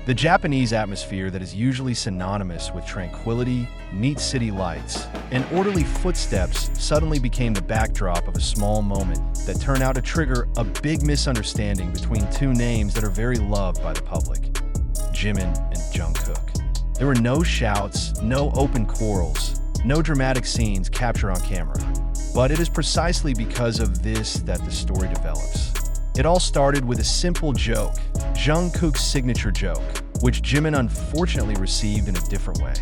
The Japanese atmosphere that is usually synonymous with tranquility, neat city lights, and orderly footsteps suddenly became the backdrop of a small moment that turned out to trigger a big misunderstanding between two names that are very loved by the public: Jimin and Jungkook. There were no shouts, no open quarrels, no dramatic scenes captured on camera. But it is precisely because of this that the story develops. It all started with a simple joke, Jungkook's signature joke, which Jimin unfortunately received in a different way.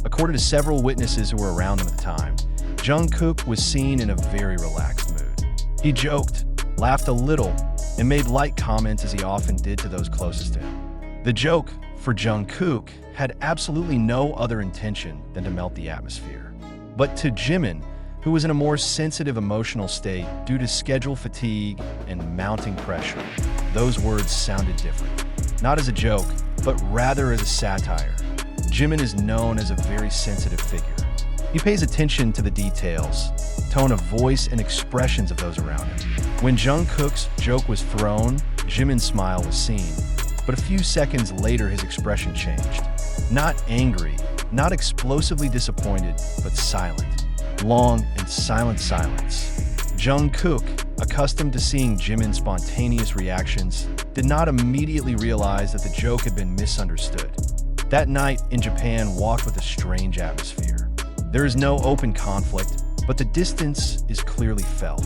According to several witnesses who were around him at the time, Jungkook was seen in a very relaxed mood. He joked, laughed a little, and made light comments as he often did to those closest to him. The joke, for Jungkook, had absolutely no other intention than to melt the atmosphere. But to Jimin, who was in a more sensitive emotional state due to schedule fatigue and mounting pressure, those words sounded different. Not as a joke, but rather as a satire. Jimin is known as a very sensitive figure. He pays attention to the details, tone of voice, and expressions of those around him. When Jungkook's joke was thrown, Jimin's smile was seen, but a few seconds later his expression changed. Not angry, not explosively disappointed, but silent. Long and silent silence. Jungkook, accustomed to seeing Jimin's spontaneous reactions, did not immediately realize that the joke had been misunderstood. That night in Japan walked with a strange atmosphere. There is no open conflict, but the distance is clearly felt.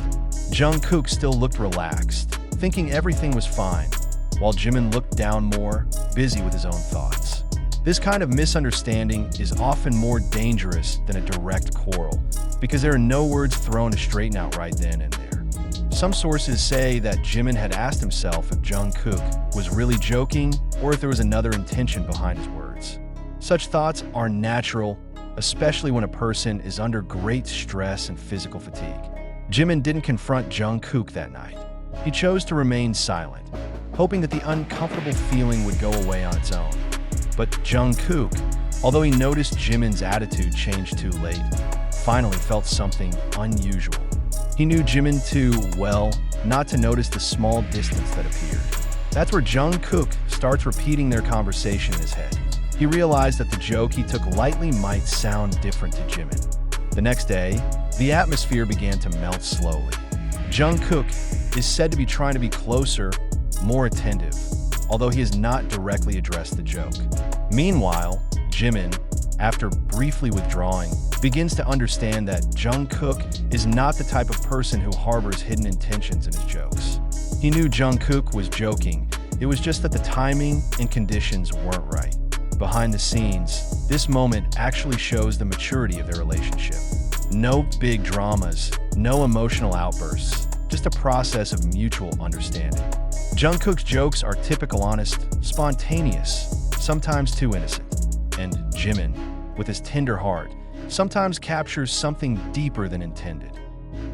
Jungkook still looked relaxed, thinking everything was fine, while Jimin looked down more, busy with his own thoughts. This kind of misunderstanding is often more dangerous than a direct quarrel, because there are no words thrown to straighten out right then and there. Some sources say that Jimin had asked himself if Jungkook was really joking or if there was another intention behind his words. Such thoughts are natural, especially when a person is under great stress and physical fatigue. Jimin didn't confront Jungkook that night. He chose to remain silent, hoping that the uncomfortable feeling would go away on its own. But Jungkook, although he noticed Jimin's attitude change too late, finally felt something unusual. He knew Jimin too well not to notice the small distance that appeared. That's where Jungkook starts repeating their conversation in his head. He realized that the joke he took lightly might sound different to Jimin. The next day, the atmosphere began to melt slowly. Jungkook is said to be trying to be closer, more attentive, although he has not directly addressed the joke. Meanwhile, Jimin, after briefly withdrawing, begins to understand that Jungkook is not the type of person who harbors hidden intentions in his jokes. He knew Jungkook was joking, it was just that the timing and conditions weren't right. Behind the scenes, this moment actually shows the maturity of their relationship. No big dramas, no emotional outbursts, just a process of mutual understanding. Jungkook's jokes are typical honest, spontaneous, sometimes too innocent. And Jimin, with his tender heart, sometimes captures something deeper than intended.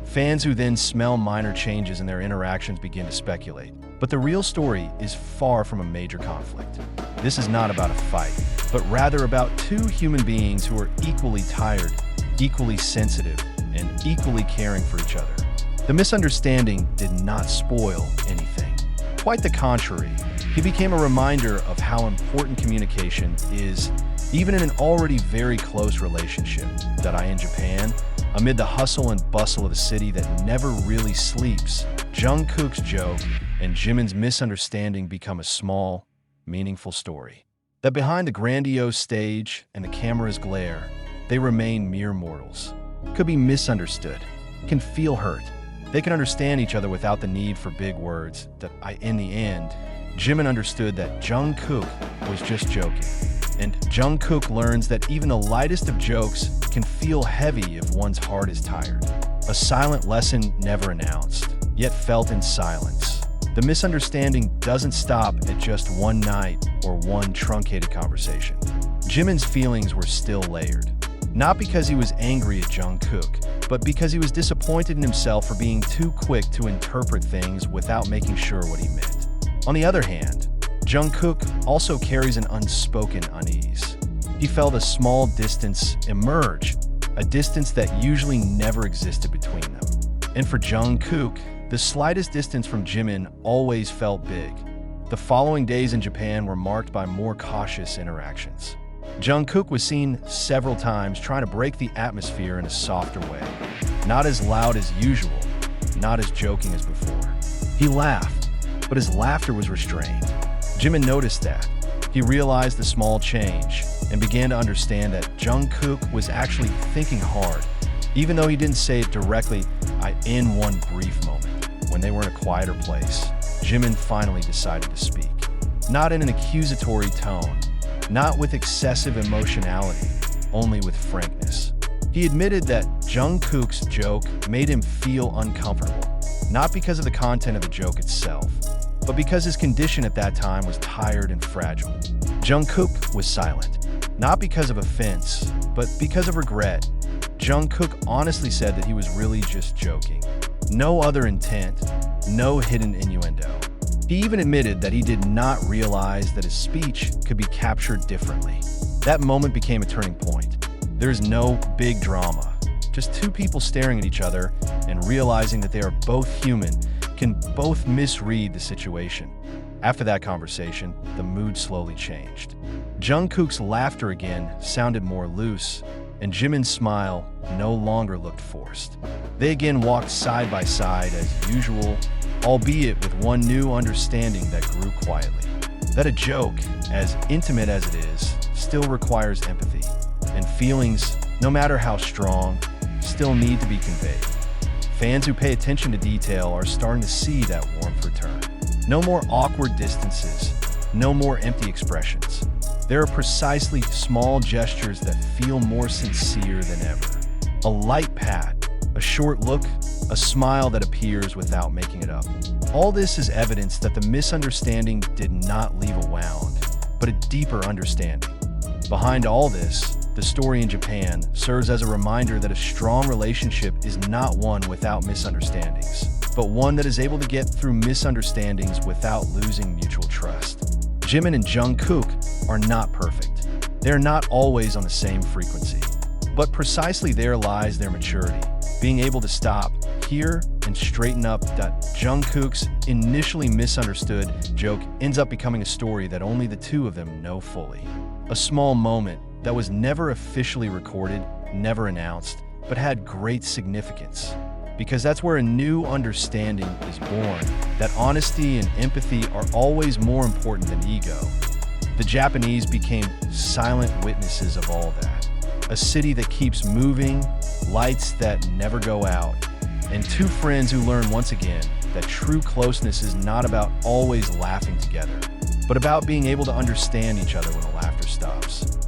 Fans who then smell minor changes in their interactions begin to speculate. But the real story is far from a major conflict. This is not about a fight, but rather about two human beings who are equally tired, equally sensitive, and equally caring for each other. The misunderstanding did not spoil anything. Quite the contrary, he became a reminder of how important communication is, even in an already very close relationship that I in Japan, amid the hustle and bustle of a city that never really sleeps. Jungkook's joke and Jimin's misunderstanding become a small, meaningful story. That behind the grandiose stage and the camera's glare, they remain mere mortals. Could be misunderstood, can feel hurt. They can understand each other without the need for big words. In the end, Jimin understood that Jungkook was just joking. And Jungkook learns that even the lightest of jokes can feel heavy if one's heart is tired. A silent lesson never announced, yet felt in silence. The misunderstanding doesn't stop at just one night or one truncated conversation. Jimin's feelings were still layered. Not because he was angry at Jungkook, but because he was disappointed in himself for being too quick to interpret things without making sure what he meant. On the other hand, Jungkook also carries an unspoken unease. He felt a small distance emerge, a distance that usually never existed between them. And for Jungkook, the slightest distance from Jimin always felt big. The following days in Japan were marked by more cautious interactions. Jungkook was seen several times trying to break the atmosphere in a softer way. Not as loud as usual, not as joking as before. He laughed, but his laughter was restrained. Jimin noticed that. He realized the small change and began to understand that Jungkook was actually thinking hard, even though he didn't say it directly. In one brief moment, when they were in a quieter place, Jimin finally decided to speak. Not in an accusatory tone, not with excessive emotionality, only with frankness. He admitted that Jungkook's joke made him feel uncomfortable, not because of the content of the joke itself, but because his condition at that time was tired and fragile. Jungkook was silent, not because of offense, but because of regret. Jungkook honestly said that he was really just joking. No other intent, no hidden innuendo. He even admitted that he did not realize that his speech could be captured differently. That moment became a turning point. There's no big drama, just two people staring at each other and realizing that they are both human, can both misread the situation. After that conversation, the mood slowly changed. Jungkook's laughter again sounded more loose, and Jimin's smile no longer looked forced. They again walked side by side as usual, albeit with one new understanding that grew quietly. That a joke, as intimate as it is, still requires empathy, and feelings, no matter how strong, still need to be conveyed. Fans who pay attention to detail are starting to see that warmth return. No more awkward distances, no more empty expressions. There are precisely small gestures that feel more sincere than ever. A light pat, a short look, a smile that appears without making it up. All this is evidence that the misunderstanding did not leave a wound, but a deeper understanding. Behind all this, the story in Japan serves as a reminder that a strong relationship is not one without misunderstandings, but one that is able to get through misunderstandings without losing mutual trust. Jimin and Jungkook are not perfect. They are not always on the same frequency. But precisely there lies their maturity, being able to stop, hear, and straighten up. That Jungkook's initially misunderstood joke ends up becoming a story that only the two of them know fully. A small moment that was never officially recorded, never announced, but had great significance. Because that's where a new understanding is born, that honesty and empathy are always more important than ego. The Japanese became silent witnesses of all that. A city that keeps moving, lights that never go out, and two friends who learn once again that true closeness is not about always laughing together, but about being able to understand each other when the laughter stops.